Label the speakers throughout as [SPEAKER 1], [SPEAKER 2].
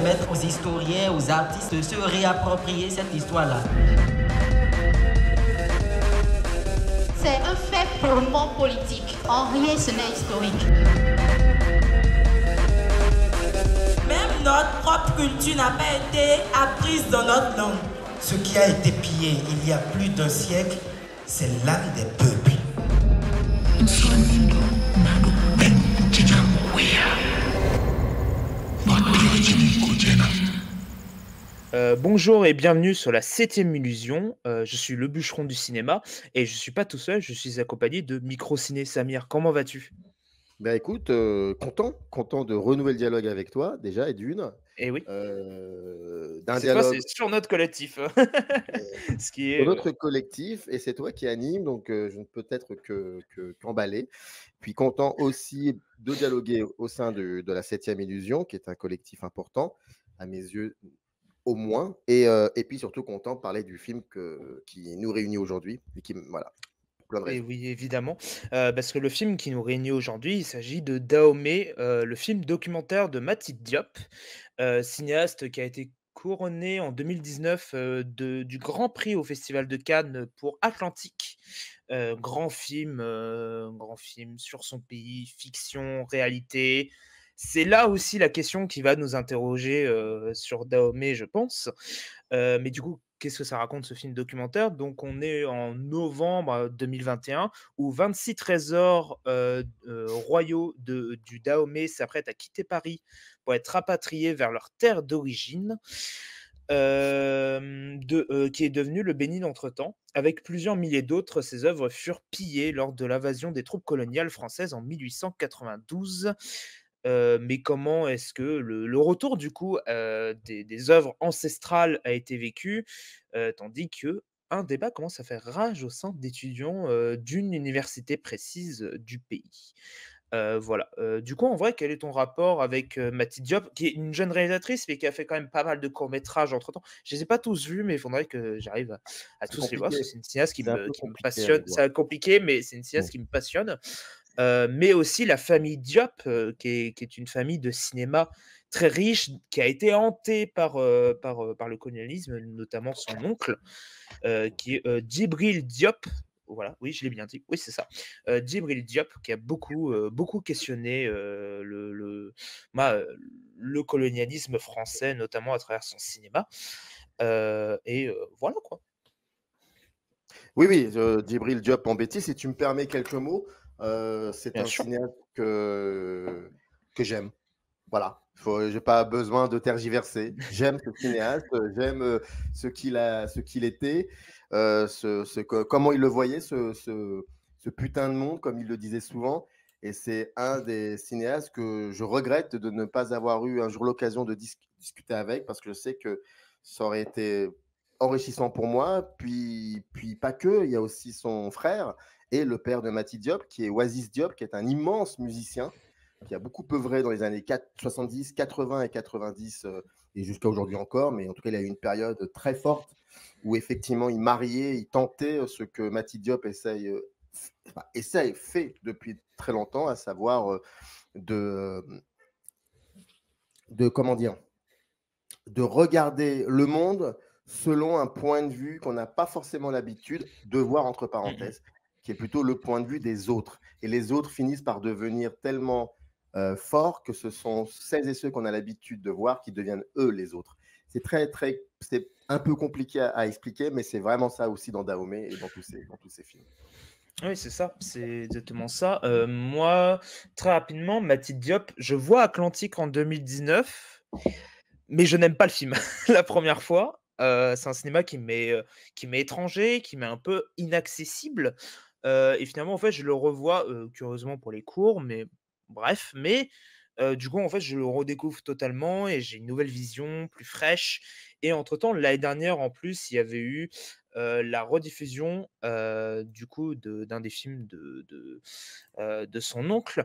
[SPEAKER 1] permettre aux historiens, aux artistes de se réapproprier cette histoire-là.
[SPEAKER 2] C'est un fait purement politique. En rien ce n'est historique.
[SPEAKER 3] Même notre propre culture n'a pas été apprise dans notre langue.
[SPEAKER 4] Ce qui a été pillé il y a plus d'un siècle, c'est l'âme des peuples.
[SPEAKER 5] Bonjour et bienvenue sur la 7e illusion. Je suis le bûcheron du cinéma et je suis pas tout seul, je suis accompagné de Microciné. Samir, comment vas-tu?
[SPEAKER 6] Bah écoute, content de renouer le dialogue avec toi déjà et d'une,
[SPEAKER 5] Eh oui,
[SPEAKER 6] d'un
[SPEAKER 5] cette fois c'est
[SPEAKER 6] dialogue
[SPEAKER 5] sur notre collectif. Ce qui
[SPEAKER 6] sur
[SPEAKER 5] est,
[SPEAKER 6] notre collectif et c'est toi qui anime donc je ne peux être qu'emballé. Puis content aussi de dialoguer au sein de la 7e illusion qui est un collectif important à mes yeux au moins et puis surtout content de parler du film qui nous réunit aujourd'hui et qui voilà, pour plein de
[SPEAKER 5] et
[SPEAKER 6] raisons.
[SPEAKER 5] oui, évidemment, parce que le film qui nous réunit aujourd'hui, il s'agit de Dahomey, le film documentaire de Mati Diop, cinéaste qui a été couronné en 2019, du Grand Prix au Festival de Cannes pour Atlantique. Grand film sur son pays, fiction, réalité. C'est là aussi la question qui va nous interroger, sur Dahomey, je pense. Mais du coup, qu'est-ce que ça raconte ce film documentaire? Donc on est en novembre, 2021 où 26 trésors, royaux du Dahomey s'apprêtent à quitter Paris pour être rapatriés vers leur terre d'origine, qui est devenu le Bénin entre-temps. Avec plusieurs milliers d'autres, ces œuvres furent pillées lors de l'invasion des troupes coloniales françaises en 1892. Mais comment est-ce que le retour du coup, des œuvres ancestrales a été vécu? Tandis qu'un débat commence à faire rage au sein d'étudiants, d'une université précise, du pays. Voilà, du coup, en vrai, quel est ton rapport avec, Mati Diop, qui est une jeune réalisatrice, mais qui a fait quand même pas mal de courts métrages entre-temps? Je les ai pas tous vus, mais il faudrait que j'arrive à
[SPEAKER 6] C'est
[SPEAKER 5] tous les voir, parce que
[SPEAKER 6] compliqué,
[SPEAKER 5] c'est une cinéaste
[SPEAKER 6] c'est un peu
[SPEAKER 5] qui me
[SPEAKER 6] compliqué à les
[SPEAKER 5] passionne.
[SPEAKER 6] voir.
[SPEAKER 5] C'est compliqué, mais c'est une
[SPEAKER 6] Mmh.
[SPEAKER 5] cinéaste qui me passionne. Mais aussi la famille Diop, qui est une famille de cinéma très riche, qui a été hantée par le colonialisme, notamment son oncle, qui est, Djibril Diop. Voilà, oui, je l'ai bien dit. Oui, c'est ça. Djibril Diop qui a beaucoup questionné, le colonialisme français, notamment à travers son cinéma, voilà quoi.
[SPEAKER 6] Oui, oui, Djibril Diop en bêtise, si tu me permets quelques mots, c'est
[SPEAKER 5] Bien
[SPEAKER 6] un
[SPEAKER 5] sûr.
[SPEAKER 6] cinéaste que j'aime. Voilà, j'ai pas besoin de tergiverser. J'aime ce cinéaste, j'aime ce qu'il était, comment il le voyait, ce putain de monde, comme il le disait souvent. Et c'est un des cinéastes que je regrette de ne pas avoir eu un jour l'occasion de discuter avec, parce que je sais que ça aurait été enrichissant pour moi. Puis pas que, il y a aussi son frère et le père de Mati Diop, qui est Oasis Diop, qui est un immense musicien qui a beaucoup œuvré dans les années 70, 80 et 90 et jusqu'à aujourd'hui encore. Mais en tout cas, il a eu une période très forte où effectivement, il mariait, il tentait ce que Mati Diop fait depuis très longtemps, à savoir de, comment dire, de regarder le monde selon un point de vue qu'on n'a pas forcément l'habitude de voir, entre
[SPEAKER 5] Mmh.
[SPEAKER 6] parenthèses, qui est plutôt le point de vue des autres. Et les autres finissent par devenir tellement forts que ce sont celles et ceux qu'on a l'habitude de voir qui deviennent eux les autres. C'est un peu compliqué à expliquer, mais c'est vraiment ça aussi dans Dahomey et dans tous ces films.
[SPEAKER 5] Oui, c'est ça, c'est exactement ça. Moi, très rapidement, Mati Diop, je vois Atlantique en 2019, mais je n'aime pas le film la première fois. C'est un cinéma qui m'est étranger, qui m'est un peu inaccessible, et finalement, en fait, je le revois, curieusement pour les cours, mais bref, du coup, en fait, je le redécouvre totalement et j'ai une nouvelle vision plus fraîche et entre-temps, l'année dernière, en plus, il y avait eu, la rediffusion, du coup, d'un des films de son oncle.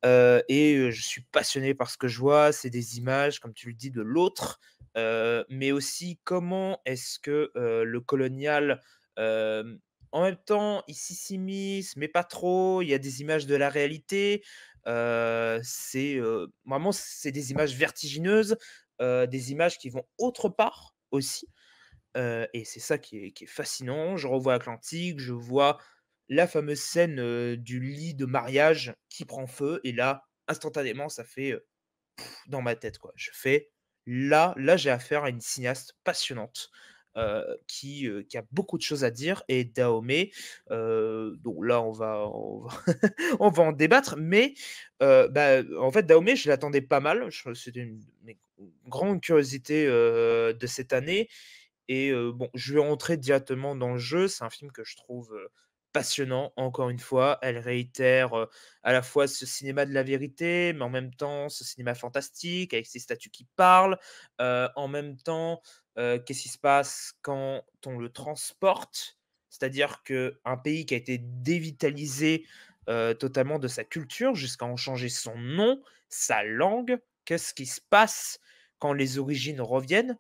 [SPEAKER 5] Je suis passionné par ce que je vois. C'est des images, comme tu le dis, de l'autre, mais aussi comment est-ce que, le colonial, en même temps, il s'y s'immisce, mais pas trop. Il y a des images de la réalité. Vraiment, c'est des images vertigineuses des images qui vont autre part aussi. Et c'est ça qui est fascinant. Je revois Atlantique, je vois la fameuse scène, du lit de mariage qui prend feu et là, instantanément, ça fait, dans ma tête, quoi. Je fais: «Là, j'ai affaire à une cinéaste passionnante, qui a beaucoup de choses à dire» et Dahomey, donc là, on va on va en débattre, mais bah, en fait, Dahomey, je l'attendais pas mal. C'était une de mes grandes curiosités, de cette année et bon, je vais rentrer directement dans le jeu. C'est un film que je trouve, passionnant. Encore une fois, elle réitère, à la fois ce cinéma de la vérité, mais en même temps ce cinéma fantastique avec ces statues qui parlent. En même temps, qu'est-ce qui se passe quand on le transporte? C'est-à-dire qu'un pays qui a été dévitalisé, totalement de sa culture jusqu'à en changer son nom, sa langue. Qu'est-ce qui se passe quand les origines reviennent?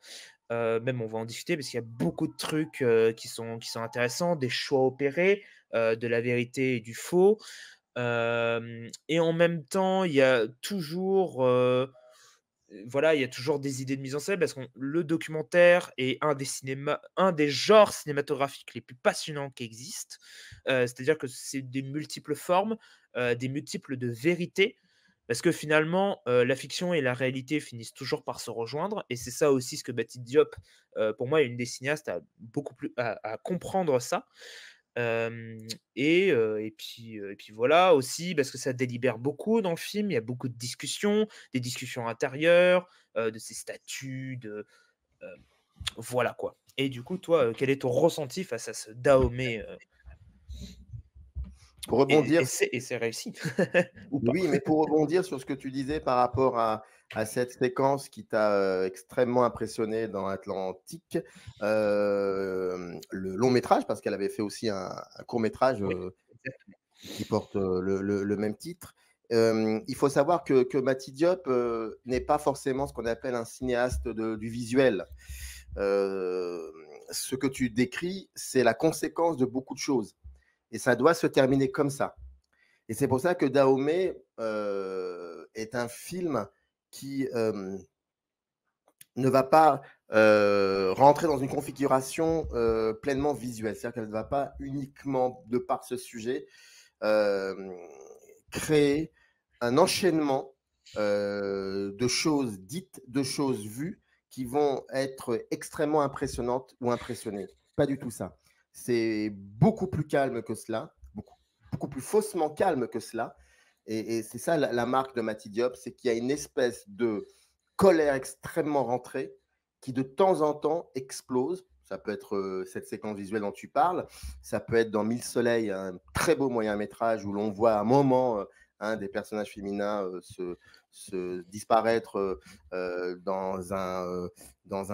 [SPEAKER 5] Même on va en discuter parce qu'il y a beaucoup de trucs, qui sont intéressants, des choix opérés, de la vérité et du faux. Et en même temps, il y a toujours, voilà, il y a toujours des idées de mise en scène parce que le documentaire est un des genres cinématographiques les plus passionnants qui existent. C'est-à-dire que c'est des multiples formes, des multiples de vérités. Parce que finalement, la fiction et la réalité finissent toujours par se rejoindre et c'est ça aussi ce que Bati Diop, pour moi, est une des cinéastes à beaucoup plus à comprendre ça. Hem et puis voilà aussi parce que ça délibère beaucoup dans le film. Il y a beaucoup de discussions, des discussions intérieures, de ces statuts, heu, voilà quoi. Et du coup, toi, quel est ton ressenti face à ce Dahomey,
[SPEAKER 6] Pour
[SPEAKER 5] et
[SPEAKER 6] rebondir
[SPEAKER 5] et c'est réussi ou pas?
[SPEAKER 6] Oui, mais pour rebondir sur ce que tu disais par rapport à cette séquence qui t'a extrêmement impressionné dans Atlantique, le long métrage, parce qu'elle avait fait aussi un court métrage
[SPEAKER 5] Oui, exactement.
[SPEAKER 6] qui porte le même titre. Il faut savoir que Mati Diop n'est pas forcément ce qu'on appelle un cinéaste du visuel. Ce que tu décris, c'est la conséquence de beaucoup de choses. Et ça doit se terminer comme ça. Et c'est pour ça que Dahomey est un film qui ne va pas rentrer dans une configuration pleinement visuelle. C'est-à-dire qu'elle ne va pas uniquement, de par ce sujet, créer un enchaînement de choses dites, de choses vues, qui vont être extrêmement impressionnantes ou impressionnées. Pas du tout ça. C'est beaucoup plus calme que cela, beaucoup plus faussement calme que cela. Et c'est ça la marque de Mati Diop, c'est qu'il y a une espèce de colère extrêmement rentrée qui de temps en temps explose. Ça peut être cette séquence visuelle dont tu parles, ça peut être dans Mille Soleils, un très beau moyen métrage où l'on voit à un moment un des personnages féminins se disparaître dans un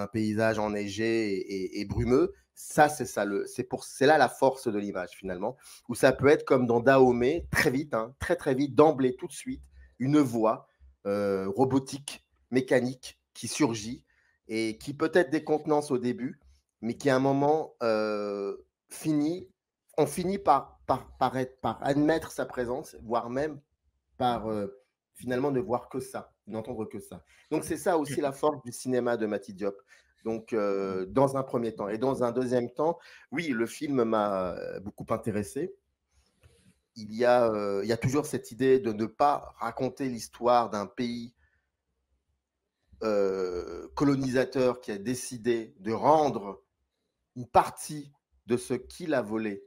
[SPEAKER 6] paysage enneigé et brumeux. Ça, c'est là la force de l'image finalement. Ou ça peut être comme dans Dahomey, très vite, très vite, d'emblée, tout de suite, une voix robotique, mécanique qui surgit et qui peut être décontenance au début, mais qui à un moment on finit par admettre sa présence, voire même par finalement ne voir que ça, n'entendre que ça. Donc c'est ça aussi la force du cinéma de Mati Diop. Donc dans un premier temps. Et dans un deuxième temps, oui, le film m'a beaucoup intéressé. Il y a toujours cette idée de ne pas raconter l'histoire d'un pays colonisateur qui a décidé de rendre une partie de ce qu'il a volé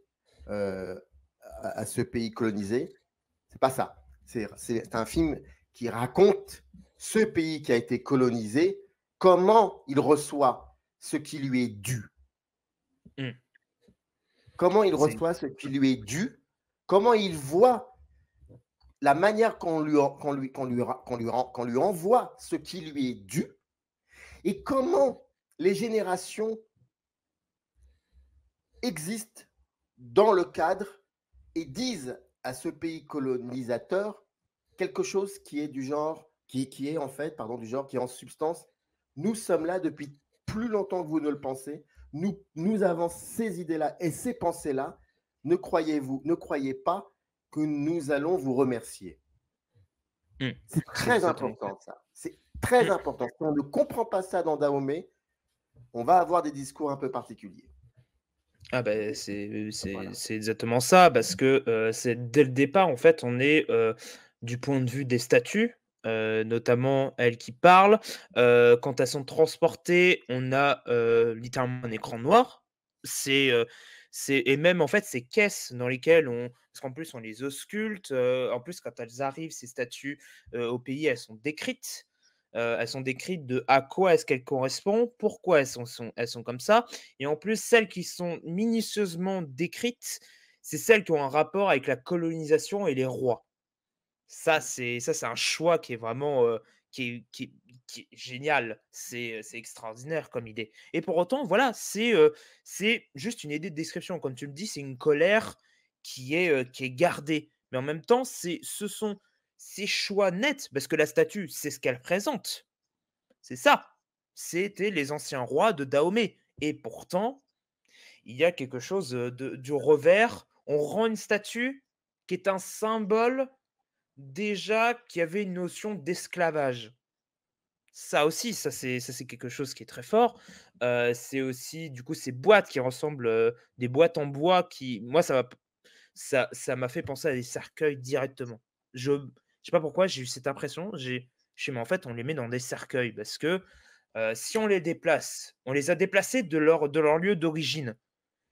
[SPEAKER 6] à ce pays colonisé. C'est pas ça. C'est un film qui raconte ce pays qui a été colonisé, comment il reçoit ce qui lui est dû. Comment il reçoit ce qui lui est dû, comment il voit la manière qu'on lui envoie ce qui lui est dû, et comment les générations existent dans le cadre et disent à ce pays colonisateur quelque chose qui est du genre, qui est en fait, pardon, du genre, qui est en substance, nous sommes là depuis plus longtemps que vous ne le pensez, nous avons ces idées-là et ces pensées-là, ne croyez pas que nous allons vous remercier. C'est très important ça, c'est très important. Si on ne comprend pas ça dans Dahomey, on va avoir des discours un peu particuliers.
[SPEAKER 5] Ah ben c'est
[SPEAKER 6] Voilà.
[SPEAKER 5] exactement ça, parce que c'est dès le départ, en fait, on est du point de vue des statues, notamment elles qui parlent. Quand elles sont transportées, on a littéralement un écran noir. C'est et même en fait, ces caisses dans lesquelles parce qu'en plus, on les ausculte. En plus, quand elles arrivent, ces statues au pays, elles sont décrites de à quoi est-ce qu'elles correspondent, pourquoi elles sont comme ça. Et en plus, celles qui sont minutieusement décrites, c'est celles qui ont un rapport avec la colonisation et les rois. Ça, c'est un choix qui est vraiment qui est génial. C'est extraordinaire comme idée. Et pour autant, voilà, c'est juste une idée de description. Comme tu me dis, c'est une colère qui est gardée. Mais en même temps, ce sont ces choix nets, parce que la statue, c'est ce qu'elle présente. C'est ça. C'était les anciens rois de Dahomey. Et pourtant, il y a quelque chose du revers. On rend une statue qui est un symbole déjà qui avait une notion d'esclavage. Ça aussi, ça c'est quelque chose qui est très fort. C'est aussi, du coup, ces boîtes qui ressemblent, des boîtes en bois qui moi, ça m'a fait penser à des cercueils directement. Je sais pas pourquoi j'ai eu cette impression, je mais en fait, on les met dans des cercueils parce que, si on les déplace, on les a déplacés de leur lieu d'origine.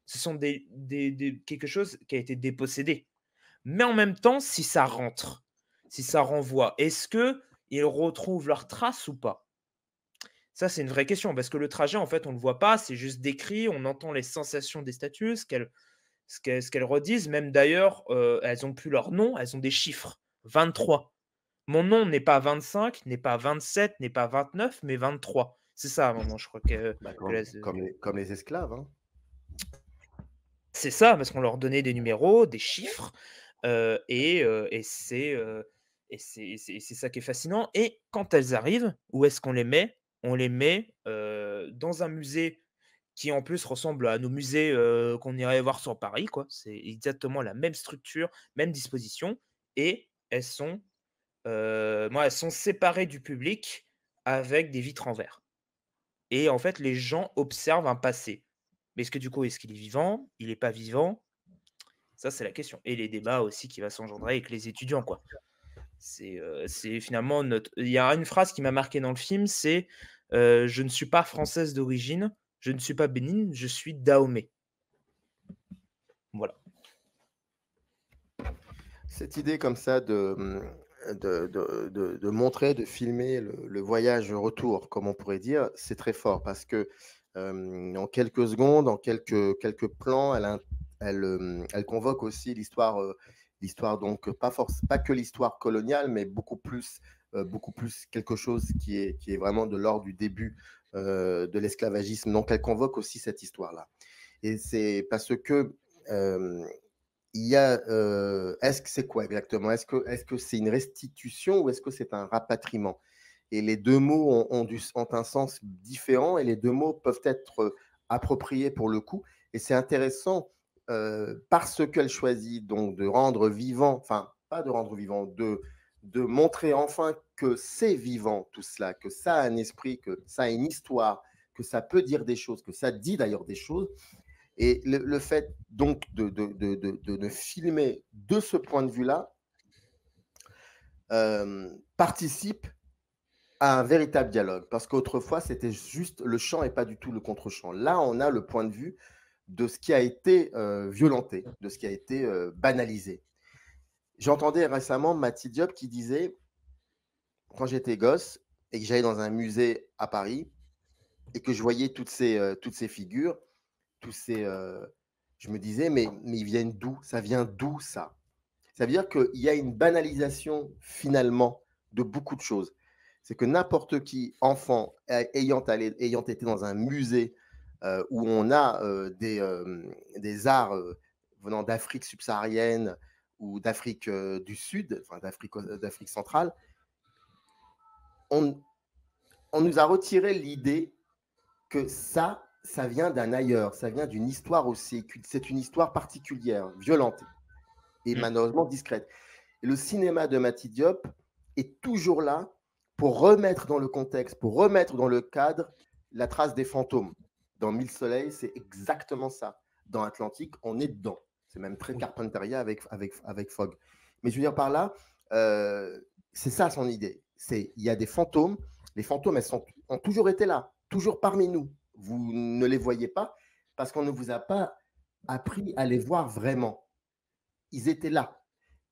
[SPEAKER 5] Ce sont des quelque chose qui a été dépossédé. Mais en même temps, si ça rentre, si ça renvoie, est-ce qu'ils retrouvent leurs traces ou pas? Ça, c'est une vraie question parce que le trajet, en fait, on ne le voit pas, c'est juste décrit, on entend les sensations des statues, ce qu'elles redisent. Même d'ailleurs, elles ont plus leur nom, elles ont des chiffres. 23. Mon nom n'est pas 25, n'est pas 27, n'est pas 29, mais 23. C'est ça, à un moment, je crois
[SPEAKER 6] Bah,
[SPEAKER 5] que
[SPEAKER 6] comme les esclaves. Hein.
[SPEAKER 5] c'est ça, parce qu'on leur donnait des numéros, des chiffres, et c'est ça qui est fascinant. Et quand elles arrivent, où est-ce qu'on les met? On les met dans un musée qui en plus ressemble à nos musées qu'on irait voir sur Paris, quoi. C'est exactement la même structure, même disposition, et elles sont séparées du public avec des vitres en verre. Et en fait, les gens observent un passé. Mais est-ce qu'il est vivant? Il n'est pas vivant? Ça, c'est la question. Et les débats aussi qui va s'engendrer avec les étudiants, quoi. C'est finalement il y a une phrase qui m'a marqué dans le film, c'est je ne suis pas française d'origine, je ne suis pas bénine, je suis Dahomey. Voilà.
[SPEAKER 6] Cette idée comme ça de montrer, de filmer le voyage retour, comme on pourrait dire, c'est très fort parce que en quelques secondes, en quelques plans, elle convoque aussi l'histoire donc pas que l'histoire coloniale, mais beaucoup plus quelque chose qui est vraiment de l'ordre du début de l'esclavagisme. Donc elle convoque aussi cette histoire-là. Et c'est parce que il y a, est-ce que c'est quoi exactement? Est-ce que c'est une restitution ou est-ce que c'est un rapatriement? Et les deux mots ont un sens différent et les deux mots peuvent être appropriés pour le coup. Et c'est intéressant parce qu'elle choisit donc de rendre vivant, enfin pas de rendre vivant, de montrer enfin que c'est vivant tout cela, que ça a un esprit, que ça a une histoire, que ça peut dire des choses, que ça dit d'ailleurs des choses. Et le fait donc de filmer de ce point de vue-là participe à un véritable dialogue. Parce qu'autrefois, c'était juste le chant et pas du tout le contre-chant. Là, on a le point de vue de ce qui a été violenté, de ce qui a été banalisé. J'entendais récemment Mati Diop qui disait, quand j'étais gosse et que j'allais dans un musée à Paris et que je voyais toutes ces figures, je me disais, mais ils viennent d'où? Ça vient d'où ça? Ça veut dire qu'il y a une banalisation finalement de beaucoup de choses. C'est que n'importe qui, enfant, ayant été dans un musée où on a des arts venant d'Afrique subsaharienne ou d'Afrique du Sud, enfin d'Afrique centrale, on nous a retiré l'idée que ça vient d'un ailleurs, ça vient d'une histoire aussi, c'est une histoire particulière, violente et malheureusement discrète. Et le cinéma de Mati Diop est toujours là pour remettre dans le contexte, pour remettre dans le cadre la trace des fantômes. Dans Mille Soleils, c'est exactement ça. Dans Atlantique, on est dedans. C'est même très Carpenteria avec Fogg. Mais je veux dire par là, c'est ça son idée. Il y a des fantômes. Les fantômes, ont toujours été là, toujours parmi nous. Vous ne les voyez pas parce qu'on ne vous a pas appris à les voir vraiment. Ils étaient là.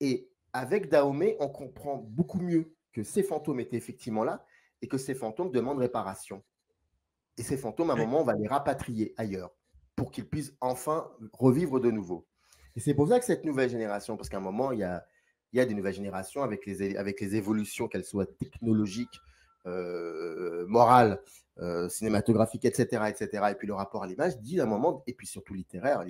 [SPEAKER 6] Et avec Dahomey, on comprend beaucoup mieux que ces fantômes étaient effectivement là et que ces fantômes demandent réparation. Et ces fantômes, à un moment, on va les rapatrier ailleurs pour qu'ils puissent enfin revivre de nouveau. Et c'est pour ça que cette nouvelle génération, parce qu'à un moment, il y a des nouvelles générations avec les évolutions, qu'elles soient technologiques, morales, cinématographiques, etc., etc. Et puis le rapport à l'image dit à un moment, et puis surtout littéraire,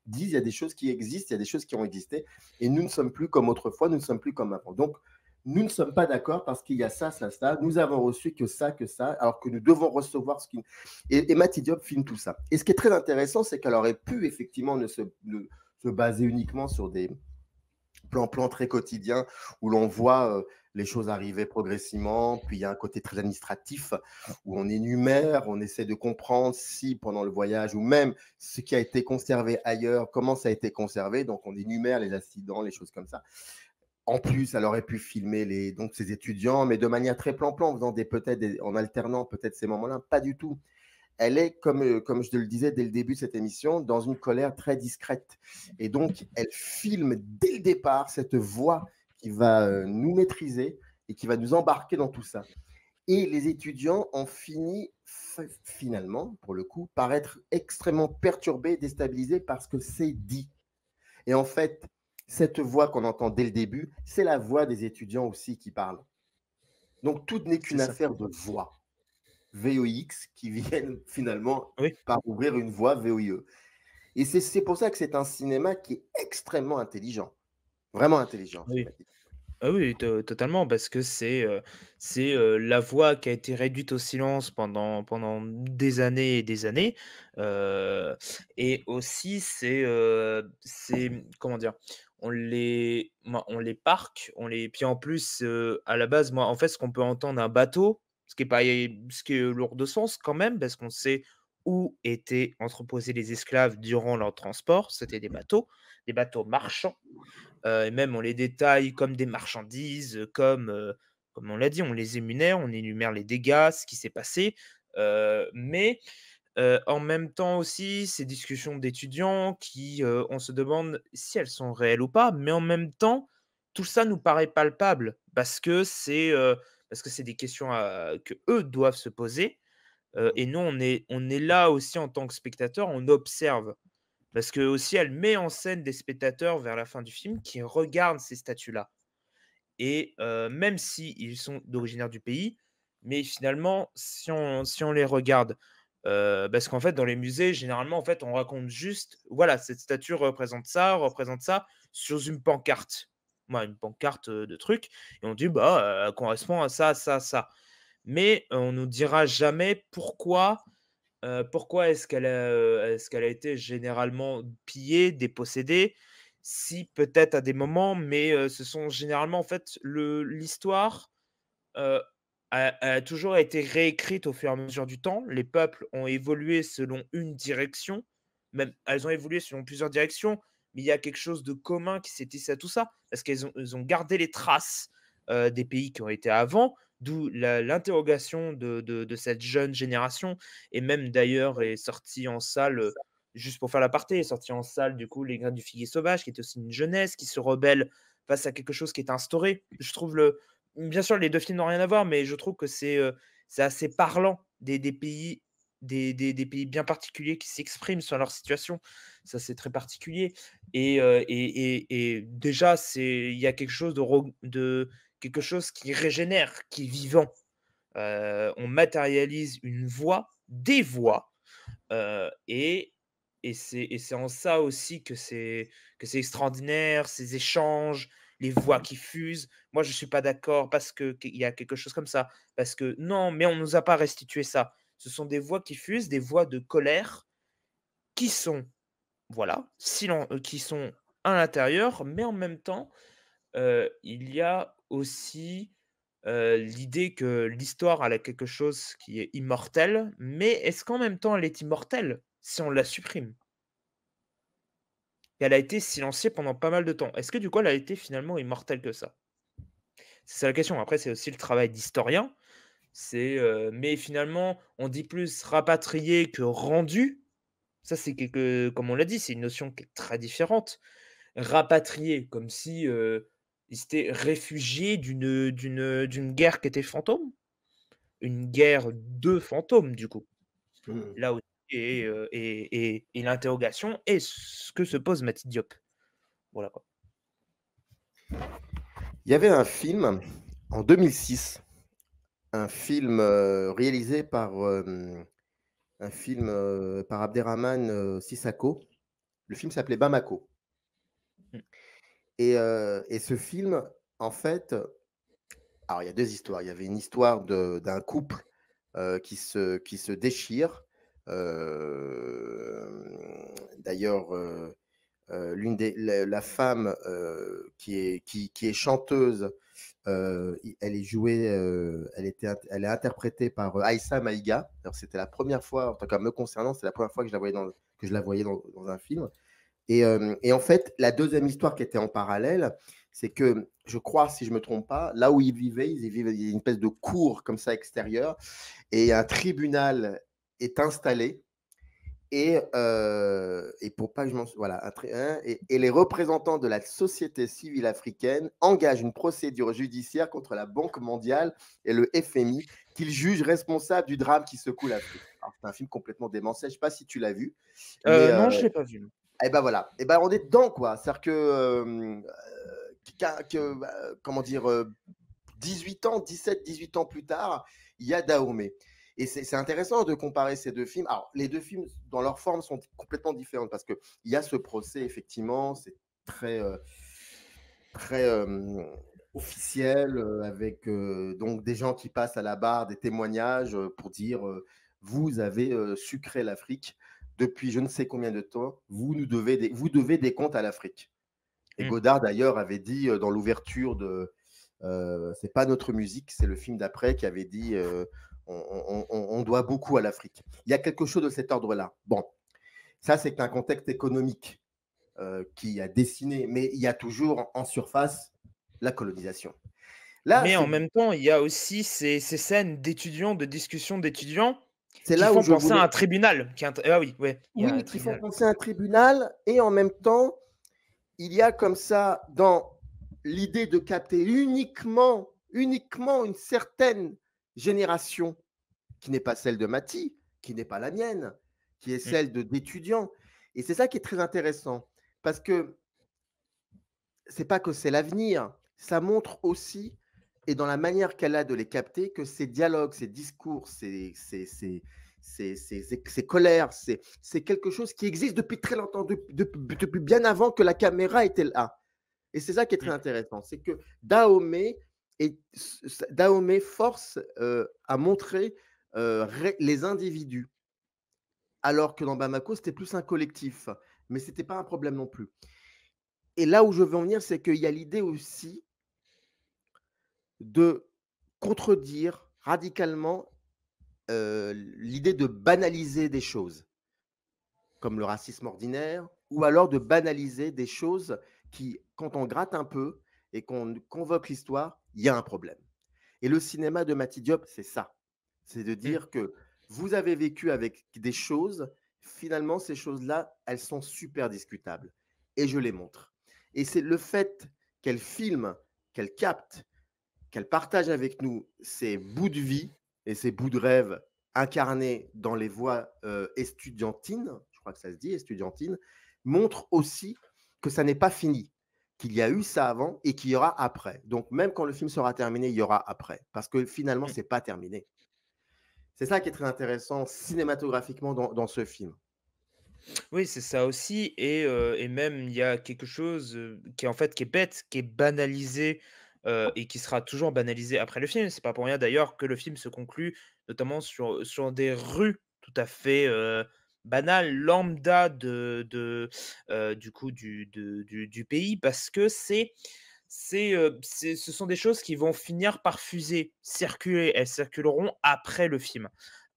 [SPEAKER 6] disent il y a des choses qui existent, il y a des choses qui ont existé, et nous ne sommes plus comme autrefois, nous ne sommes plus comme avant. Donc, nous ne sommes pas d'accord parce qu'il y a ça, ça, ça. Nous avons reçu que ça, alors que nous devons recevoir ce qui... Et Mati Diop filme tout ça. Et ce qui est très intéressant, c'est qu'elle aurait pu effectivement se baser uniquement sur des plans très quotidiens où l'on voit les choses arriver progressivement. Puis il y a un côté très administratif où on énumère, on essaie de comprendre si pendant le voyage ou même ce qui a été conservé ailleurs, comment ça a été conservé. Donc on énumère les accidents, les choses comme ça. En plus, elle aurait pu filmer donc ses étudiants, mais de manière très plan-plan, en alternant peut-être ces moments-là. Pas du tout. Elle est, comme je te le disais dès le début de cette émission, dans une colère très discrète. Et donc, elle filme dès le départ cette voix qui va nous maîtriser et qui va nous embarquer dans tout ça. Et les étudiants ont fini, finalement, pour le coup, par être extrêmement perturbés, déstabilisés parce que c'est dit. Et en fait, cette voix qu'on entend dès le début, c'est la voix des étudiants aussi qui parlent. Donc, tout n'est qu'une affaire de voix. VOX qui viennent finalement par ouvrir une voie VOIE. Et c'est pour ça que c'est un cinéma qui est extrêmement intelligent. Vraiment intelligent.
[SPEAKER 5] Oui. Ah oui, totalement, parce que c'est la voix qui a été réduite au silence pendant des années et des années. Et aussi, c'est comment dire, on les parque, puis en plus, à la base, moi, en fait, ce qu'on peut entendre un bateau, ce qui est lourd de sens quand même, parce qu'on sait où étaient entreposés les esclaves durant leur transport. C'était des bateaux marchands. Et même on les détaille comme des marchandises, comme on l'a dit, on les énumère, on énumère les dégâts, ce qui s'est passé. Mais en même temps aussi, ces discussions d'étudiants qui, on se demande si elles sont réelles ou pas, mais en même temps, tout ça nous paraît palpable parce que c'est des questions que eux doivent se poser. Et nous, on est là aussi en tant que spectateurs, on observe. Parce que aussi, elle met en scène des spectateurs vers la fin du film qui regardent ces statues-là. Et même s'ils sont d'originaire du pays, mais finalement, si on les regarde, parce qu'en fait, dans les musées, généralement, en fait, on raconte juste, voilà, cette statue représente ça, sur une pancarte. Moi, une pancarte de trucs. Et on dit, bah, elle correspond à ça, ça, ça. Mais on nous dira jamais pourquoi est-ce qu'elle a été généralement pillée, dépossédée? Si, peut-être à des moments, mais ce sont généralement en fait l'histoire, heu, a toujours été réécrite au fur et à mesure du temps. Les peuples ont évolué selon une direction, même elles ont évolué selon plusieurs directions, mais il y a quelque chose de commun qui s'est tissé à tout ça, parce elles ont gardé les traces, des pays qui ont été avant, d'où l'interrogation de cette jeune génération. Et même d'ailleurs est sorti en salle, juste pour faire l'aparté, est sorti en salle du coup Les Graines du figuier sauvage, qui est aussi une jeunesse qui se rebelle face à quelque chose qui est instauré. Je trouve bien sûr les 2 films n'ont rien à voir, mais je trouve que c'est assez parlant des pays des pays bien particuliers qui s'expriment sur leur situation. Ça, c'est très particulier. Et déjà, il y a quelque chose de quelque chose qui régénère, qui est vivant. On matérialise une voix, des voix, et c'est en ça aussi que c'est extraordinaire, ces échanges, les voix qui fusent. Moi, je suis pas d'accord parce qu'il y a quelque chose comme ça, parce que non, mais on nous a pas restitué ça. Ce sont des voix qui fusent, des voix de colère qui sont, voilà, qui sont à l'intérieur, mais en même temps, il y a aussi, l'idée que l'histoire, elle a quelque chose qui est immortel, mais est-ce qu'en même temps elle est immortelle si on la supprime? Et elle a été silenciée pendant pas mal de temps. Est-ce que du coup elle a été finalement immortelle que ça? C'est ça la question. Après, c'est aussi le travail d'historien. Mais finalement, on dit plus rapatrié que rendu. Ça, c'est comme on l'a dit, c'est une notion qui est très différente. Rapatrié, comme si, ils s'étaient réfugiés d'une guerre qui était fantôme, une guerre de fantômes, du coup.
[SPEAKER 6] Mmh.
[SPEAKER 5] Là aussi et l'interrogation est ce que se pose Mati Diop. Voilà, quoi.
[SPEAKER 6] Il y avait un film en 2006, un film réalisé par Abderrahmane Sissako. Le film s'appelait Bamako.
[SPEAKER 5] Mmh.
[SPEAKER 6] Et ce film, en fait, alors il y a deux histoires. Il y avait une histoire d'un couple qui se déchire. D'ailleurs, la femme qui est chanteuse, elle est jouée, elle est interprétée par Aïssa Maïga. Alors c'était la première fois, en tout cas me concernant, c'est la première fois que je la voyais dans un film. Et en fait, la deuxième histoire qui était en parallèle, c'est que, je crois, si je ne me trompe pas, là où ils vivaient, il y a une espèce de cour comme ça extérieure, et un tribunal est installé. Et pour pas que je m'en... Voilà, et les représentants de la société civile africaine engagent une procédure judiciaire contre la Banque mondiale et le FMI qu'ils jugent responsables du drame qui secoue l'Afrique. Alors, c'est un film complètement démentiel, je ne sais pas si tu l'as vu. Mais,
[SPEAKER 5] Non, je ne l'ai pas vu.
[SPEAKER 6] et ben voilà, et ben on est dedans, quoi. C'est-à-dire que, comment dire, 18 ans, 17, 18 ans plus tard, il y a Dahomey. Et c'est intéressant de comparer ces deux films. Alors, les deux films, dans leur forme, sont complètement différentes parce qu'il y a ce procès, effectivement, c'est très, très officiel, avec donc des gens qui passent à la barre, des témoignages pour dire vous avez sucré l'Afrique depuis je ne sais combien de temps, vous devez des comptes à l'Afrique. Et Godard, d'ailleurs, avait dit dans l'ouverture de c'est pas notre musique, c'est le film d'après qui avait dit on doit beaucoup à l'Afrique. Il y a quelque chose de cet ordre-là. Bon, ça, c'est un contexte économique qui a dessiné, mais il y a toujours en surface la colonisation. Là,
[SPEAKER 5] mais en même temps, il y a aussi ces scènes d'étudiants, de discussions d'étudiants
[SPEAKER 6] c'est
[SPEAKER 5] qui
[SPEAKER 6] là
[SPEAKER 5] font
[SPEAKER 6] où je
[SPEAKER 5] penser à
[SPEAKER 6] voulais...
[SPEAKER 5] un tribunal. Ah oui, ouais, il y a un
[SPEAKER 6] Oui, qui font
[SPEAKER 5] tribunal.
[SPEAKER 6] penser à un tribunal, et en même temps, il y a comme ça, dans l'idée de capter uniquement une certaine génération, qui n'est pas celle de Mati, qui n'est pas la mienne, qui est celle d'étudiants. Et c'est ça qui est très intéressant, parce que c'est pas que c'est l'avenir, ça montre aussi, et dans la manière qu'elle a de les capter, que ces dialogues, ces discours, ces colères, c'est quelque chose qui existe depuis très longtemps, depuis bien avant que la caméra était là. Et c'est ça qui est très intéressant, c'est que Dahomey force à montrer les individus, alors que dans Bamako, c'était plus un collectif, mais ce n'était pas un problème non plus. Et là où je veux en venir, c'est qu'il y a l'idée aussi de contredire radicalement l'idée de banaliser des choses, comme le racisme ordinaire, ou alors de banaliser des choses qui, quand on gratte un peu et qu'on convoque l'histoire, il y a un problème. Et le cinéma de Mati Diop, c'est ça. C'est de dire que vous avez vécu avec des choses, finalement, ces choses-là, elles sont super discutables. Et je les montre. Et c'est le fait qu'elle filme, qu'elle capte, qu'elle partage avec nous ces bouts de vie et ces bouts de rêve incarnés dans les voix estudiantines, je crois que ça se dit, estudiantines, montre aussi que ça n'est pas fini, qu'il y a eu ça avant et qu'il y aura après. Donc, même quand le film sera terminé, il y aura après. Parce que finalement, ce n'est pas terminé. C'est ça qui est très intéressant cinématographiquement dans ce film.
[SPEAKER 5] Oui, c'est ça aussi. Et même, il y a quelque chose qui est bête, qui est banalisé et qui sera toujours banalisé après le film. C'est pas pour rien d'ailleurs que le film se conclut notamment sur des rues tout à fait banales, lambda du pays, parce que ce sont des choses qui vont finir par fuser, circuler. Elles circuleront après le film.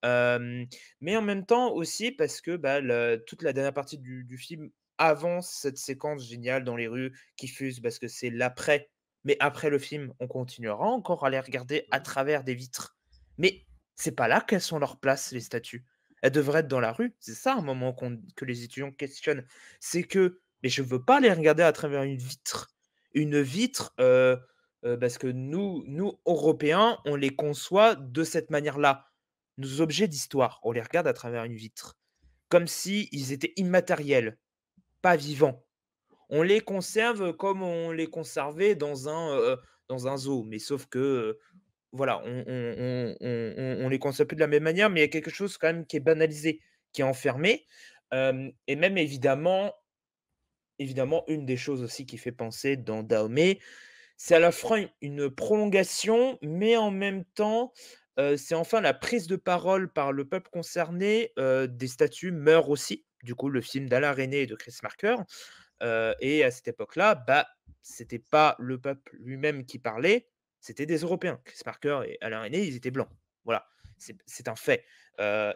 [SPEAKER 5] Mais en même temps aussi parce que, bah, toute la dernière partie du film avant cette séquence géniale dans les rues qui fuse parce que c'est l'après. Mais après le film, on continuera encore à les regarder à travers des vitres. Mais c'est pas là qu'elles sont leur place, les statues. Elles devraient être dans la rue. C'est ça un moment que les étudiants questionnent. C'est que, mais je veux pas les regarder à travers une vitre. Une vitre, parce que nous, Européens, on les conçoit de cette manière-là. Nos objets d'histoire, on les regarde à travers une vitre, comme si ils étaient immatériels, pas vivants. On les conserve comme on les conservait dans un zoo, mais sauf que, voilà, on les conçoit plus de la même manière, mais il y a quelque chose quand même qui est banalisé, qui est enfermé, et même évidemment, une des choses aussi qui fait penser dans Dahomey, c'est à la fois une prolongation, mais en même temps, c'est enfin la prise de parole par le peuple concerné, des statues meurent aussi. Du coup, le film d'Alain Resnais et de Chris Marker, et à cette époque-là, bah, c'était pas le peuple lui-même qui parlait, c'était des Européens. Chris Marker et Alain Resnais, ils étaient blancs. Voilà, c'est un fait,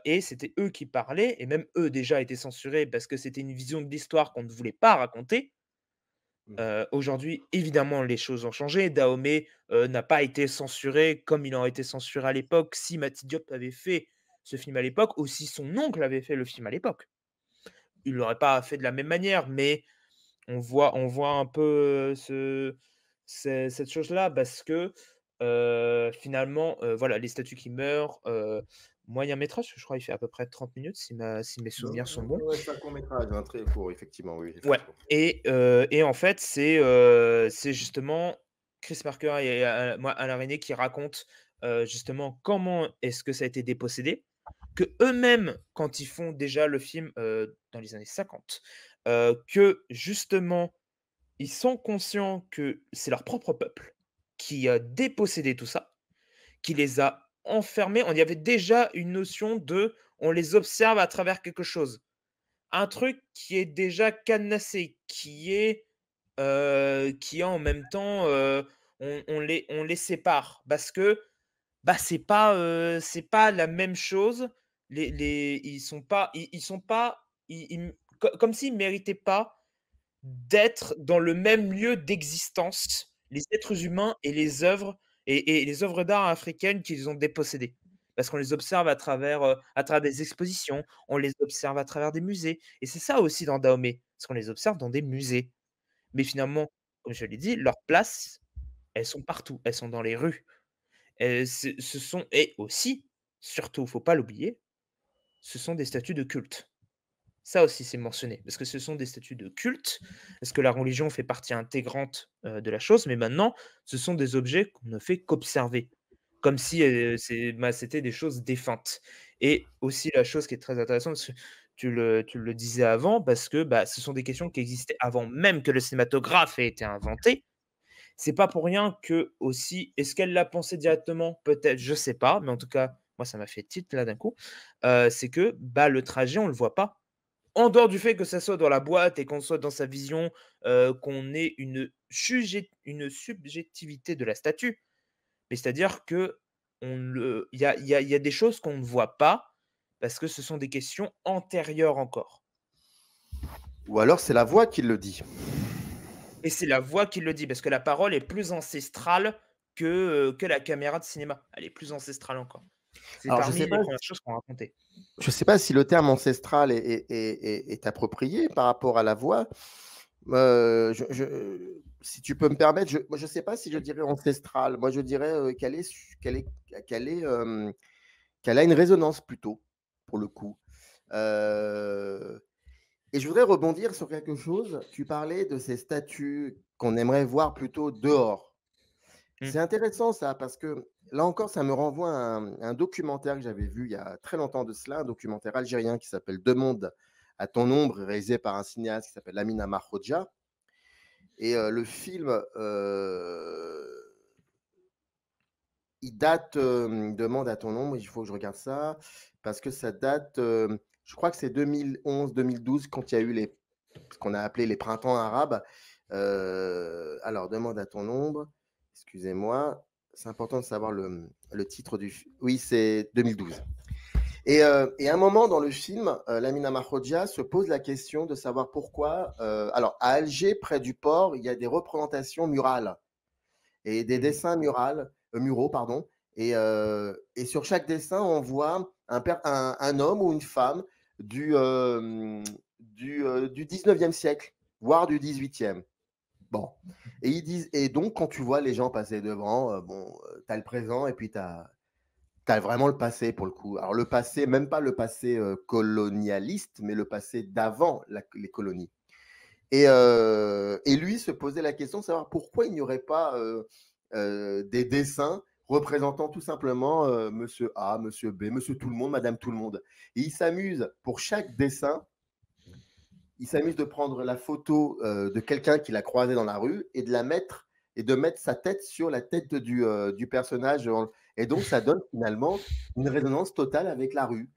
[SPEAKER 5] et c'était eux qui parlaient et même eux déjà étaient censurés parce que c'était une vision de l'histoire qu'on ne voulait pas raconter. Aujourd'hui, évidemment, les choses ont changé. Dahomey, n'a pas été censuré comme il aurait été censuré à l'époque si Mati Diop avait fait ce film à l'époque ou si son oncle avait fait le film à l'époque. Il l'aurait pas fait de la même manière, mais on voit un peu, cette chose-là parce que, finalement, voilà, les statues qui meurent, moyen métrage, je crois, il fait à peu près 30 minutes si mes souvenirs sont bons.
[SPEAKER 6] Ouais, c'est un court métrage, un très court, effectivement, oui.
[SPEAKER 5] Ouais,
[SPEAKER 6] Effectivement.
[SPEAKER 5] et en fait, c'est justement Chris Marker et Alain Resnais qui racontent, justement comment est-ce que ça a été dépossédé. Que eux-mêmes, quand ils font déjà le film, dans les années 50, que justement, ils sont conscients que c'est leur propre peuple qui a dépossédé tout ça, qui les a enfermés. On y avait déjà une notion de on les observe à travers quelque chose. Un truc qui est déjà cadenassé, qui est en même temps, on les sépare parce que, bah, c'est pas la même chose. Ils sont pas comme s'ils ne méritaient pas d'être dans le même lieu d'existence, les êtres humains et les œuvres et les œuvres d'art africaines qu'ils ont dépossédées. Parce qu'on les observe à travers des expositions, on les observe à travers des musées et c'est ça aussi dans Dahomey, parce qu'on les observe dans des musées. Mais finalement, comme je l'ai dit, leur place, elles sont partout, elles sont dans les rues. Ce sont et aussi, surtout, faut pas l'oublier, ce sont des statues de culte. Ça aussi, c'est mentionné, parce que ce sont des statues de culte, parce que la religion fait partie intégrante, de la chose, mais maintenant, ce sont des objets qu'on ne fait qu'observer, comme si, c'était des choses défuntes et aussi la chose qui est très intéressante, parce que tu le disais avant, parce que, bah, ce sont des questions qui existaient avant même que le cinématographe ait été inventé. C'est pas pour rien que aussi est-ce qu'elle l'a pensé directement? Peut-être, je sais pas, mais en tout cas, moi, ça m'a fait tilt là d'un coup, c'est que, bah, le trajet, on le voit pas. En dehors du fait que ça soit dans la boîte et qu'on soit dans sa vision, qu'on ait une subjectivité de la statue, mais c'est-à-dire que il y a des choses qu'on ne voit pas parce que ce sont des questions antérieures encore
[SPEAKER 6] Ou alors c'est la voix qui le dit.
[SPEAKER 5] et c'est la voix qui le dit parce que la parole est plus ancestrale que la caméra de cinéma. Elle est plus ancestrale encore. C'est
[SPEAKER 6] Alors
[SPEAKER 5] parmi les premières choses qu'on racontait.
[SPEAKER 6] je sais pas si le terme ancestral est approprié par rapport à la voix. Si tu peux me permettre, moi, je sais pas si je dirais ancestral. Moi, je dirais qu'elle a une résonance plutôt, pour le coup. Et je voudrais rebondir sur quelque chose. Tu parlais de ces statues qu'on aimerait voir plutôt dehors.
[SPEAKER 5] Mmh.
[SPEAKER 6] C'est intéressant ça, parce que là encore, ça me renvoie à un documentaire que j'avais vu il y a très longtemps de cela, un documentaire algérien qui s'appelle Deux mondes à ton ombre, réalisé par un cinéaste qui s'appelle Lamine Amar Hodja. Et le film, il date de Monde à ton ombre, il faut que je regarde ça, parce que ça date, je crois que c'est 2011-2012, quand il y a eu ce qu'on a appelé les printemps arabes. Alors, demande à ton ombre. Excusez-moi. C'est important de savoir le titre du. Oui, c'est 2012. Et à un moment dans le film, Lamine Amarhodja se pose la question de savoir pourquoi. Alors, à Alger, près du port, il y a des représentations murales et des dessins muraux, pardon. Et sur chaque dessin, on voit un homme ou une femme du 19e siècle, voire du 18e. Bon. Et ils disent, et donc, quand tu vois les gens passer devant, tu as le présent et puis tu as vraiment le passé pour le coup. Alors, le passé, même pas le passé colonialiste, mais le passé d'avant les colonies. Et lui se posait la question de savoir pourquoi il n'y aurait pas des dessins représentant tout simplement Monsieur A, Monsieur B, Monsieur Tout le Monde, Madame Tout le Monde. Et il s'amuse pour chaque dessin. Il s'amuse de prendre la photo de quelqu'un qu'il a croisé dans la rue et de la mettre et de mettre sa tête sur la tête du personnage. Et donc, ça donne finalement une résonance totale avec la rue.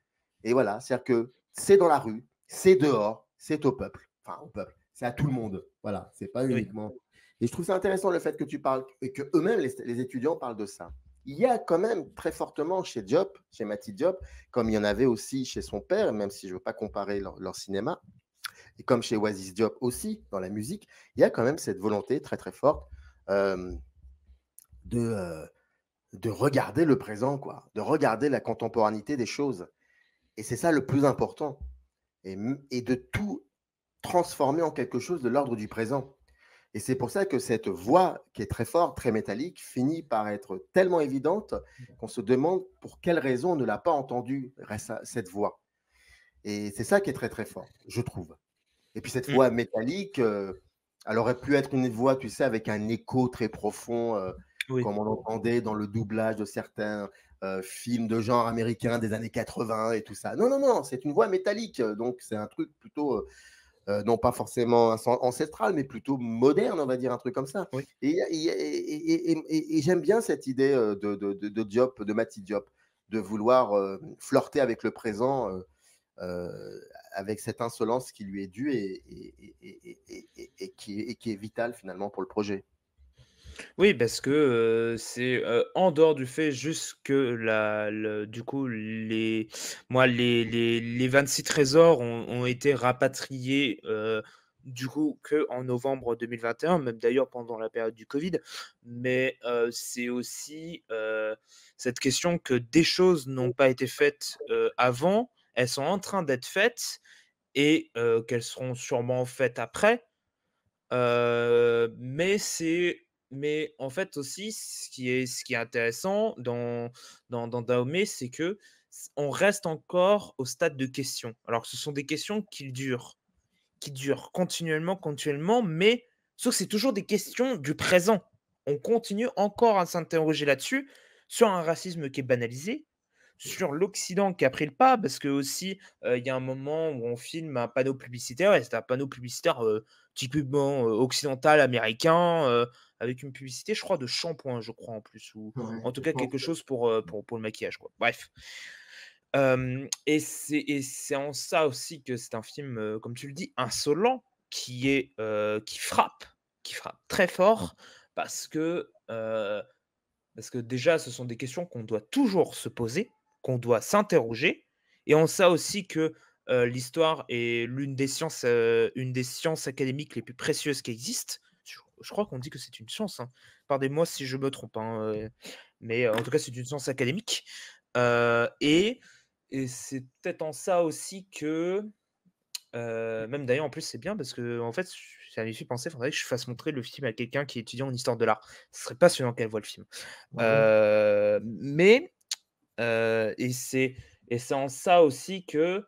[SPEAKER 6] Et voilà, c'est-à-dire que c'est dans la rue, c'est dehors, c'est au peuple. Enfin, au peuple, c'est à tout le monde. Voilà, c'est pas uniquement. Et je trouve ça intéressant le fait que tu parles et que eux-mêmes, les étudiants, parlent de ça. Il y a quand même très fortement chez Diop, chez Mati Diop, comme il y en avait aussi chez son père, même si je ne veux pas comparer leur cinéma, et comme chez Oasis Diop aussi, dans la musique, il y a quand même cette volonté très très forte de regarder le présent, quoi, de regarder la contemporanéité des choses. Et c'est ça le plus important. Et de tout transformer en quelque chose de l'ordre du présent. Et c'est pour ça que cette voix qui est très forte, très métallique, finit par être tellement évidente qu'on se demande pour quelle raison on ne l'a pas entendue, cette voix. Et c'est ça qui est très très fort, je trouve. Et puis cette voix métallique, elle aurait pu être une voix, tu sais, avec un écho très profond, comme on entendait dans le doublage de certains films de genre américains des années 80 et tout ça. Non, non, non, c'est une voix métallique. Donc c'est un truc plutôt, non pas forcément ancestral, mais plutôt moderne, on va dire, un truc comme ça.
[SPEAKER 5] Oui.
[SPEAKER 6] Et j'aime bien cette idée de Diop, de Mati Diop, de vouloir flirter avec le présent. Avec cette insolence qui lui est due et qui est vitale finalement pour le projet.
[SPEAKER 5] Oui, parce que c'est en dehors du fait juste que du coup, les 26 trésors ont été rapatriés du coup qu'en novembre 2021, même d'ailleurs pendant la période du Covid. Mais c'est aussi cette question que des choses n'ont pas été faites avant. Elles sont en train d'être faites et qu'elles seront sûrement faites après. Mais en fait aussi, ce qui est intéressant dans Dahomey, c'est que on reste encore au stade de questions. Alors que ce sont des questions qui durent continuellement, mais sauf que c'est toujours des questions du présent. On continue encore à s'interroger là-dessus, sur un racisme qui est banalisé, sur l'Occident qui a pris le pas, parce que aussi, il y a un moment où on filme un panneau publicitaire, et c'est un panneau publicitaire typiquement occidental, américain, avec une publicité, je crois, de shampoing, je crois en plus, ou en tout cas quelque chose pour le maquillage, quoi. Bref. Et c'est en ça aussi que c'est un film, comme tu le dis, insolent, qui frappe très fort, parce que déjà, ce sont des questions qu'on doit toujours se poser, qu'on doit s'interroger, et en ça aussi que l'histoire est une des sciences académiques les plus précieuses qui existent. Je crois qu'on dit que c'est une science, hein. Pardonnez-moi si je me trompe, hein, mais en tout cas, c'est une science académique. Et c'est peut-être en ça aussi que, même d'ailleurs, en plus, c'est bien parce que en fait, ça m'y fait penser, il faudrait que je fasse montrer le film à quelqu'un qui est étudiant en histoire de l'art. Ce serait passionnant qu'elle voit le film. Et c'est en ça aussi que,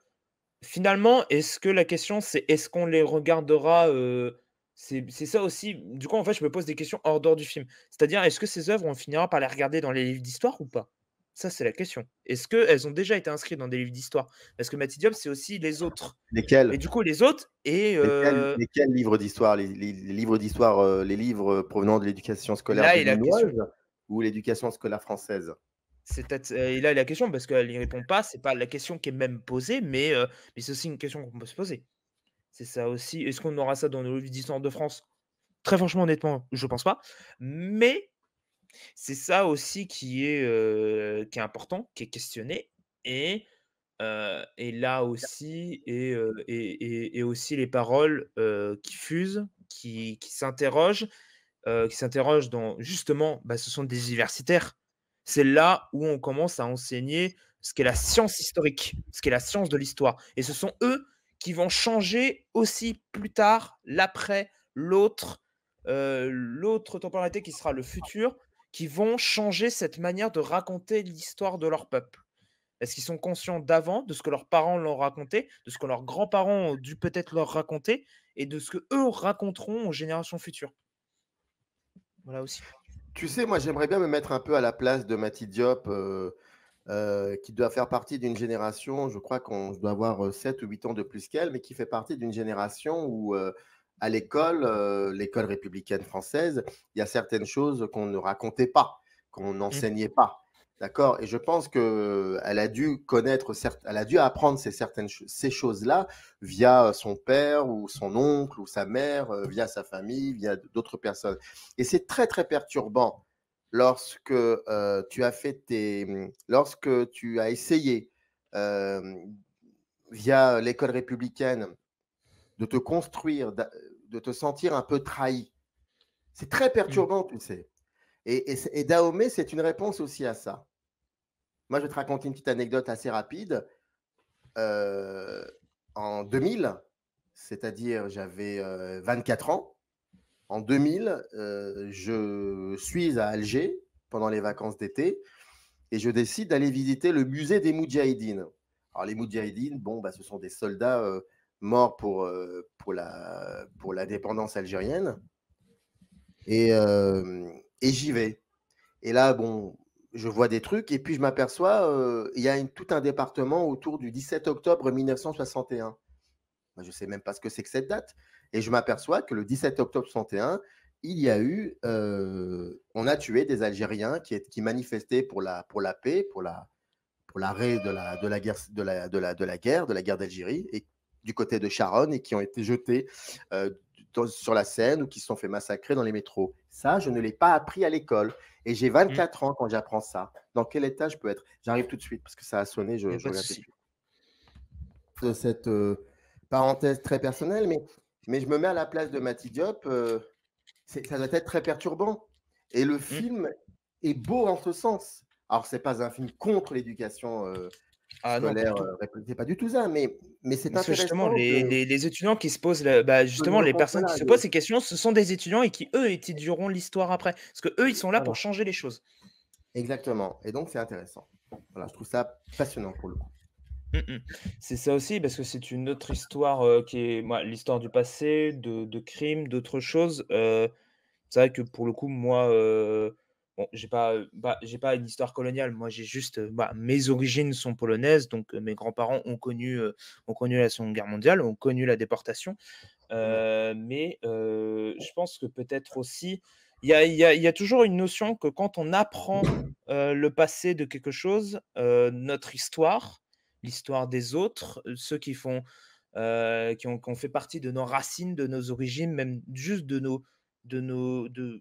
[SPEAKER 5] finalement, est-ce que la question, c'est est-ce qu'on les regardera c'est ça aussi. Du coup, en fait, je me pose des questions hors dehors du film. C'est-à-dire, est-ce que ces œuvres, on finira par les regarder dans les livres d'histoire ou pas? Ça, c'est la question. Est-ce qu'elles ont déjà été inscrites dans des livres d'histoire? Parce que Mati Diop, c'est aussi les autres.
[SPEAKER 6] Lesquels?
[SPEAKER 5] Et du coup, les autres
[SPEAKER 6] Lesquels livres d'histoire? Les livres d'histoire, les livres provenant de l'éducation scolaire
[SPEAKER 5] là, et la question,
[SPEAKER 6] béninoise ou l'éducation scolaire française?
[SPEAKER 5] c'est peut-être et là, la question, parce qu'elle n'y répond pas, c'est pas la question qui est même posée, mais c'est aussi une question qu'on peut se poser. C'est ça aussi. Est-ce qu'on aura ça dans nos livres d'histoire de France? Très franchement, honnêtement, je pense pas. Mais c'est ça aussi qui est important, qui est questionné et là aussi et aussi les paroles, qui fusent, qui s'interrogent dans justement, bah, ce sont des universitaires. C'est là où on commence à enseigner ce qu'est la science historique, ce qu'est la science de l'histoire et ce sont eux qui vont changer aussi plus tard, l'après, l'autre temporalité qui sera le futur, qui vont changer cette manière de raconter l'histoire de leur peuple. Est-ce qu'ils sont conscients d'avant, de ce que leurs parents leur raconté, de ce que leurs grands-parents ont dû peut-être leur raconter et de ce qu'eux raconteront aux générations futures? Voilà aussi.
[SPEAKER 6] Tu sais, moi, j'aimerais bien me mettre un peu à la place de Mati Diop, qui doit faire partie d'une génération, je crois qu'on doit avoir 7 ou 8 ans de plus qu'elle, mais qui fait partie d'une génération où, à l'école, l'école républicaine française, il y a certaines choses qu'on ne racontait pas, qu'on
[SPEAKER 5] Mmh.
[SPEAKER 6] n'enseignait pas. D'accord? Et je pense qu'elle a dû connaître, elle a dû apprendre ces choses-là via son père ou son oncle ou sa mère, via sa famille, via d'autres personnes. Et c'est très, très perturbant lorsque lorsque tu as essayé, via l'école républicaine, de te construire, de te sentir un peu trahi. C'est très
[SPEAKER 5] Mmh.
[SPEAKER 6] perturbant, tu sais. Et Dahomey, c'est une réponse aussi à ça. Moi, je vais te raconter une petite anecdote assez rapide. En 2000, c'est-à-dire j'avais 24 ans, en 2000, je suis à Alger pendant les vacances d'été et je décide d'aller visiter le musée des Moudjahidines. Alors, les Moudjahidines, bon, bah, ce sont des soldats morts pour l'indépendance algérienne. Et j'y vais. Et là, bon, je vois des trucs et puis je m'aperçois, il y a tout un département autour du 17 octobre 1961. Moi, je ne sais même pas ce que c'est que cette date. Et je m'aperçois que le 17 octobre 61, il y a eu, on a tué des Algériens qui manifestaient pour la paix, pour l'arrêt de la guerre d'Algérie, et du côté de Charonne, et qui ont été jetés sur la Seine ou qui se sont fait massacrer dans les métros. Ça, je ne l'ai pas appris à l'école. Et j'ai 24 ans quand j'apprends ça. Dans quel état je peux être? J'arrive tout de suite parce que ça a sonné, je
[SPEAKER 5] Pas de
[SPEAKER 6] reviens tout de
[SPEAKER 5] souci.
[SPEAKER 6] suite. De cette parenthèse très personnelle, mais je me mets à la place de Mati Diop, ça doit être très perturbant. Et le film est beau en ce sens. Alors, ce n'est pas un film contre l'éducation
[SPEAKER 5] Ah non, pas
[SPEAKER 6] scolaire,
[SPEAKER 5] du tout.
[SPEAKER 6] c'est pas du tout ça, mais c'est
[SPEAKER 5] Parce que justement,
[SPEAKER 6] intéressant
[SPEAKER 5] les étudiants qui se posent, justement, les personnes qui
[SPEAKER 6] voilà,
[SPEAKER 5] se posent ces questions, ce sont des étudiants et qui, eux, étudieront l'histoire après. Parce qu'eux, ils sont là
[SPEAKER 6] voilà,
[SPEAKER 5] pour changer les choses.
[SPEAKER 6] exactement. Et donc, c'est intéressant. Voilà, je trouve ça passionnant pour le coup.
[SPEAKER 5] C'est ça aussi, parce que c'est une autre histoire qui est l'histoire du passé, de crimes, d'autres choses. C'est vrai que pour le coup, moi, bon, j'ai pas une histoire coloniale. Moi, j'ai juste, mes origines sont polonaises, donc mes grands-parents ont connu la Seconde Guerre mondiale, ont connu la déportation. Mais je pense que peut-être aussi, il y a toujours une notion que quand on apprend le passé de quelque chose, notre histoire, l'histoire des autres, ceux qui ont fait partie de nos racines, de nos origines, même juste une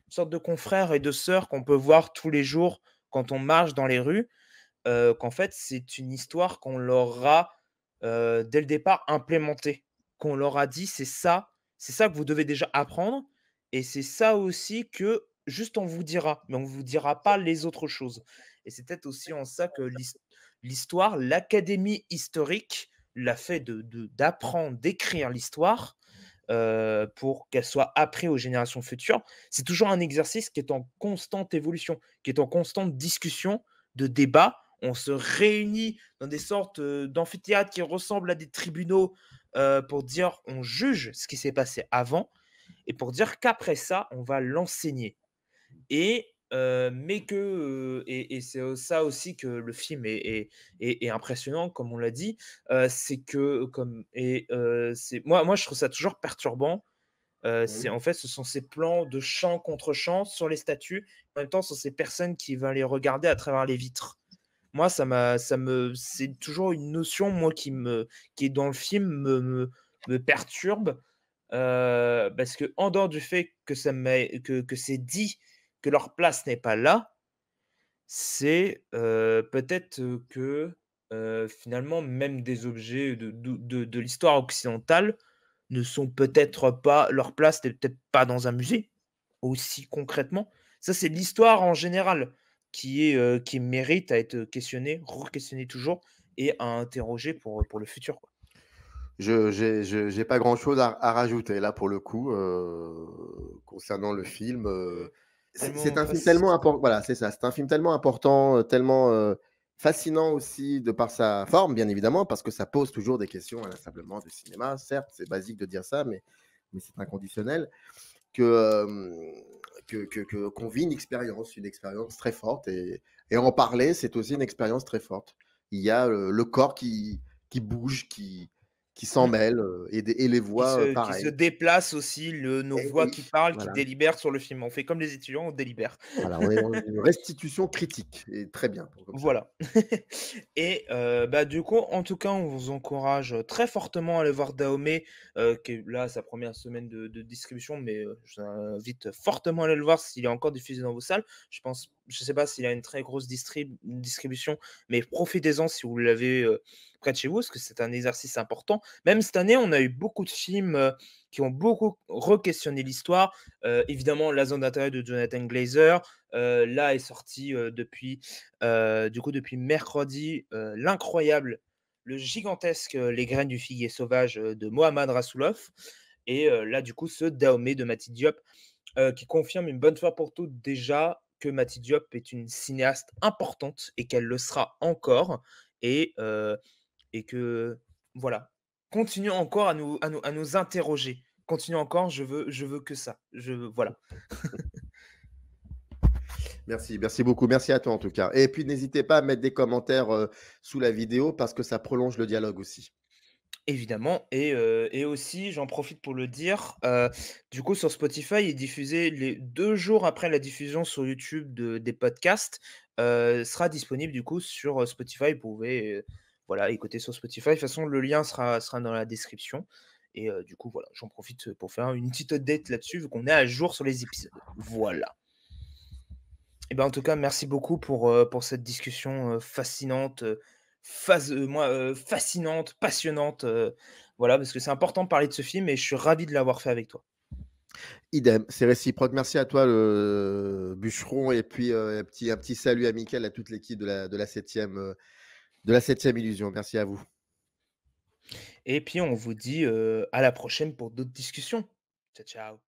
[SPEAKER 5] sorte de confrères et de sœurs qu'on peut voir tous les jours quand on marche dans les rues, qu'en fait, c'est une histoire qu'on leur a, dès le départ implémentée. Qu'on leur a dit: c'est ça que vous devez déjà apprendre et c'est ça aussi que juste on vous dira, mais on vous dira pas les autres choses» et c'est peut-être aussi en ça que l'histoire, l'académie historique l'a fait d'apprendre, d'écrire l'histoire, pour qu'elle soit apprise aux générations futures. C'est toujours un exercice qui est en constante évolution, qui est en constante discussion, de débat. On se réunit dans des sortes, d'amphithéâtres qui ressemblent à des tribunaux, pour dire on juge ce qui s'est passé avant et pour dire qu'après ça, on va l'enseigner et mais que, et c'est, ça aussi que le film est impressionnant comme on l'a dit, c'est que comme et c'est moi je trouve ça toujours perturbant, c'est
[SPEAKER 6] Oui.
[SPEAKER 5] en fait ce sont ces plans de champ contre champ sur les statues, en même temps ce sont ces personnes qui vont les regarder à travers les vitres. Moi ça me c'est toujours une notion moi qui est dans le film me perturbe, Parce que en dehors du fait que que c'est dit que leur place n'est pas là, c'est, peut-être, que, finalement même des objets de l'histoire occidentale ne sont peut-être pas leur place n'est peut-être pas dans un musée, aussi concrètement. Ça, c'est l'histoire en général qui mérite à être questionnée, re-questionnée toujours et à interroger pour le futur, quoi.
[SPEAKER 6] J'ai pas grand-chose à rajouter là pour le coup, concernant le film, c'est
[SPEAKER 5] Tellement
[SPEAKER 6] un film tellement important. Voilà, c'est ça, c'est un film tellement important, tellement, fascinant aussi de par sa forme, bien évidemment, parce que ça pose toujours des questions inlassablement de cinéma. Certes, c'est basique de dire ça, mais c'est inconditionnel que, qu'on vit une expérience très forte et en parler, c'est aussi une expérience très forte. Il y a, le corps qui bouge, qui s'en
[SPEAKER 5] Mmh.
[SPEAKER 6] mêle, et les voix,
[SPEAKER 5] Qui se
[SPEAKER 6] pareil.
[SPEAKER 5] déplacent aussi, nos
[SPEAKER 6] Et
[SPEAKER 5] voix
[SPEAKER 6] oui,
[SPEAKER 5] qui parlent, qui
[SPEAKER 6] voilà,
[SPEAKER 5] délibèrent sur le film. On fait comme les étudiants, on délibère.
[SPEAKER 6] voilà, on est dans une restitution critique et très bien pour comme ça.
[SPEAKER 5] Voilà. Et bah, du coup, en tout cas, on vous encourage, très fortement à aller voir Dahomey, qui est là sa première semaine de distribution, mais je vous invite fortement à aller le voir s'il est encore diffusé dans vos salles. Je sais pas s'il a une très grosse distribution, mais profitez-en si vous l'avez, près de chez vous, parce que c'est un exercice important. Même cette année, on a eu beaucoup de films, qui ont beaucoup re-questionné l'histoire. Évidemment, La Zone d'intérêt de Jonathan Glazer, là est sorti, depuis mercredi, l'incroyable, le gigantesque, Les graines du figuier sauvage, de Mohammad Rassoulov et là, du coup, ce Dahomey de Mati Diop, qui confirme une bonne fois pour toutes déjà que Mati Diop est une cinéaste importante et qu'elle le sera encore et heu et que voilà, continuons encore à nous interroger. Continuons encore, je veux que ça. Voilà.
[SPEAKER 6] Merci, merci beaucoup. Merci à toi en tout cas. Et puis n'hésitez pas à mettre des commentaires, sous la vidéo parce que ça prolonge le dialogue aussi.
[SPEAKER 5] Évidemment et aussi, j'en profite pour le dire, du coup, sur Spotify est diffusé les 2 jours après la diffusion sur YouTube des podcasts, sera disponible du coup sur, Spotify. Vous pouvez, voilà, écouter sur Spotify. De toute façon, le lien sera dans la description et du coup, voilà, j'en profite pour faire une petite update là-dessus, vu qu'on est à jour sur les épisodes. Voilà. Et ben, en tout cas, merci beaucoup pour cette discussion, fascinante, fascinante, passionnante, voilà, parce que c'est important de parler de ce film et je suis ravi de l'avoir fait avec toi.
[SPEAKER 6] Idem, c'est réciproque. Merci à toi le bûcheron et puis, un petit salut amical à toute l'équipe de la 7e illusion. Merci à vous.
[SPEAKER 5] Et puis on vous dit, à la prochaine pour d'autres discussions. Ciao, ciao.